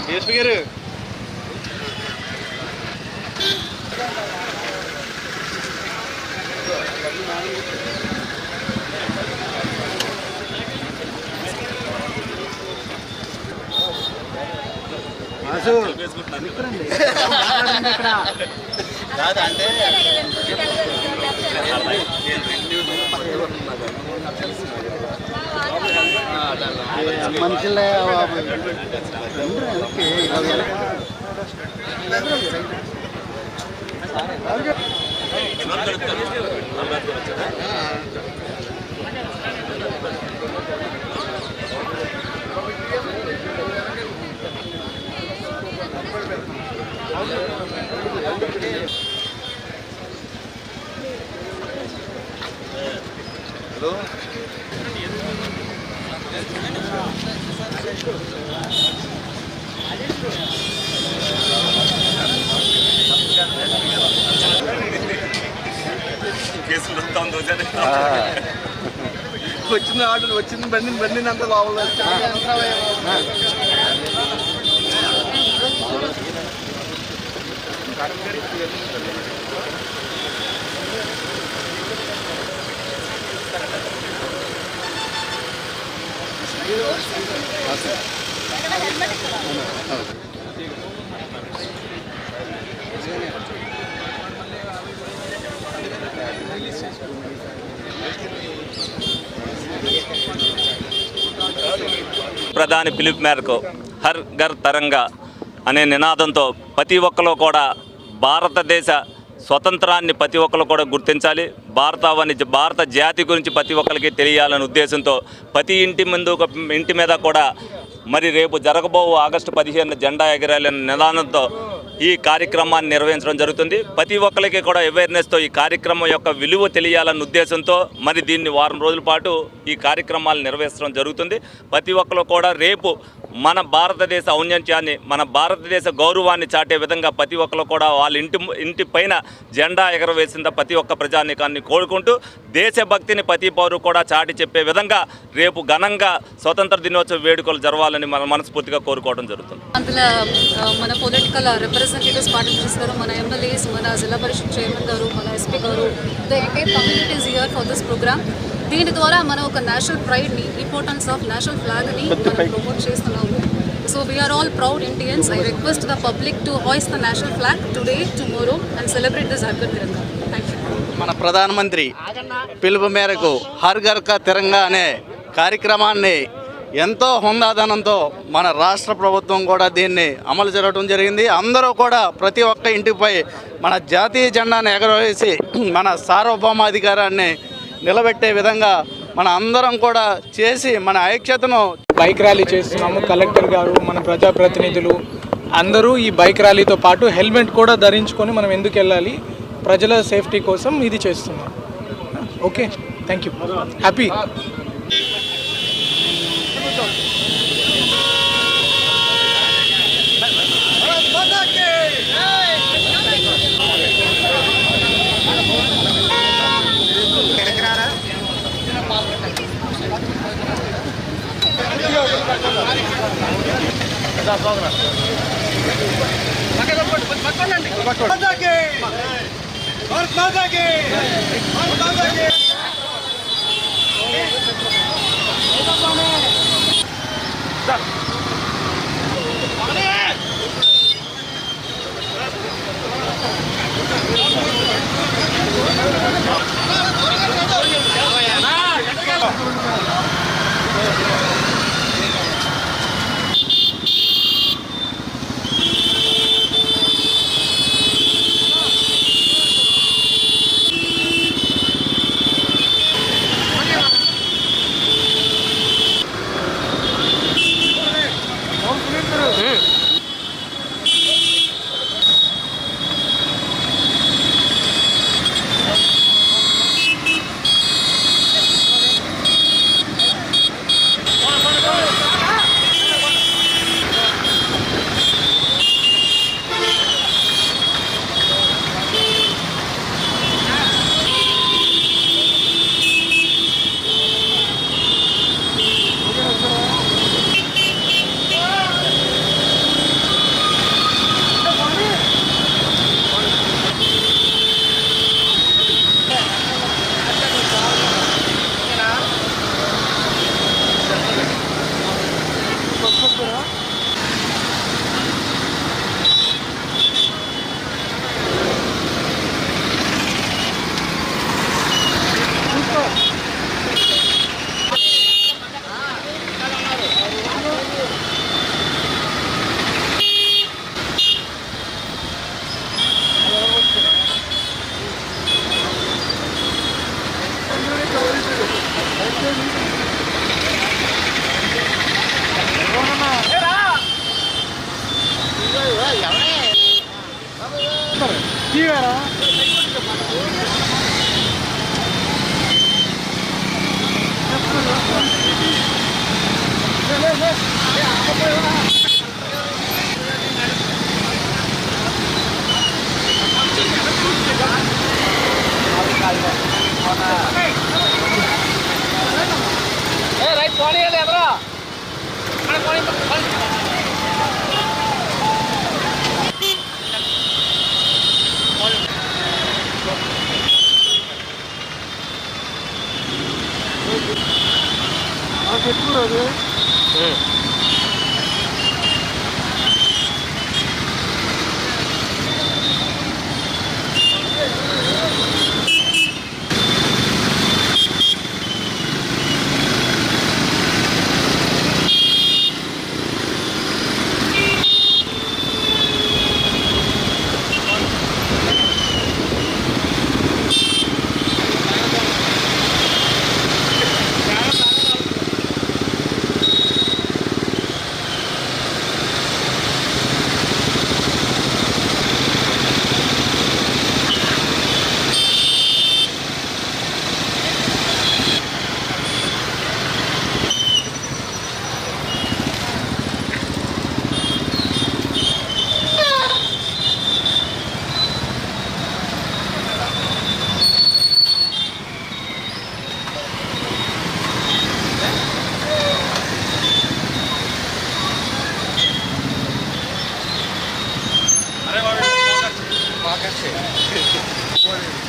DSP గారు అంటే మనుషులే హలో వచ్చిన ఆర్డర్ వచ్చింది బండి అంత లోపల ప్రధాని పిలుపు మేరకు హర్ ఘర్ తరంగా అనే నినాదంతో ప్రతి ఒక్కరు కూడా భారతదేశ స్వతంత్రాన్ని ప్రతి ఒక్కరు కూడా గుర్తించాలి, భారత జాతి గురించి ప్రతి ఒక్కరికి తెలియాలనే ఉద్దేశంతో ప్రతి ఇంటి మీద కూడా మరి రేపు జరగబో ఆగస్టు 15 జెండా ఎగరాలనే నినాదంతో ఈ కార్యక్రమాన్ని నిర్వహించడం జరుగుతుంది. ప్రతి ఒక్కరికి కూడా అవేర్నెస్తో ఈ కార్యక్రమం యొక్క విలువ తెలియాలన్న ఉద్దేశంతో మరి దీన్ని వారం రోజుల పాటు ఈ కార్యక్రమాలు నిర్వహించడం జరుగుతుంది. ప్రతి ఒక్కరు కూడా రేపు మన భారతదేశ ఔన్నత్యాన్ని, మన భారతదేశ గౌరవాన్ని చాటే విధంగా ప్రతి ఒక్కరు కూడా వాళ్ళ ఇంటి పైన జెండా ఎగరవేసిన ప్రతి ఒక్క ప్రజానీకాన్ని కోరుకుంటూ దేశభక్తిని ప్రతి పౌరు కూడా చాటి చెప్పే విధంగా రేపు ఘనంగా స్వతంత్ర దినోత్సవ వేడుకలు జరగాలని మనం మనస్ఫూర్తిగా కోరుకోవడం జరుగుతుంది. అందులో మన పొలిటికల్ రిప్రజెంటేటివ్స్ పార్టీ చేస్తారు, మన ఎమ్మెల్యేస్, మన జిల్లా పరిషత్ చైర్మన్ గారు, మన ఎస్పీ గారు, the entire community is here for this programme. దీని ద్వారా మనం ఒక నేషనల్ ప్రైడ్ని, ఇంపార్టెన్స్ ఆఫ్ నేషనల్ ఫ్లాగ్ని మనం ప్రమోట్ చేస్తున్నాము. So we are all proud Indians. I request the public to hoist the national flag today, tomorrow and celebrate this Har Ghar Tiranga. Thank you. మన ప్రధానమంత్రి పిలుపు మేరకు హర్ ఘర్ తిరంగా అనే కార్యక్రమాన్ని ఎంతో హుందాదనంతో మన రాష్ట్ర ప్రభుత్వం కూడా దీన్ని అమలు జరగడం జరిగింది. అందరూ కూడా ప్రతి ఒక్క ఇంటిపై మన జాతీయ జెండాను ఎగరవేసి మన సార్వభౌమాధికారాన్ని నిలబెట్టే విధంగా మన అందరం కూడా చేసి మన ఐక్యతను బైక్ ర్యాలీ చేస్తున్నాము. కలెక్టర్ గారు, మన ప్రజాప్రతినిధులు అందరూ ఈ బైక్ ర్యాలీతో పాటు హెల్మెట్ కూడా ధరించుకొని మనం ఎందుకు వెళ్ళాలి, ప్రజల సేఫ్టీ కోసం ఇది చేస్తున్నాం. Okay, thank you, happy. Podcast.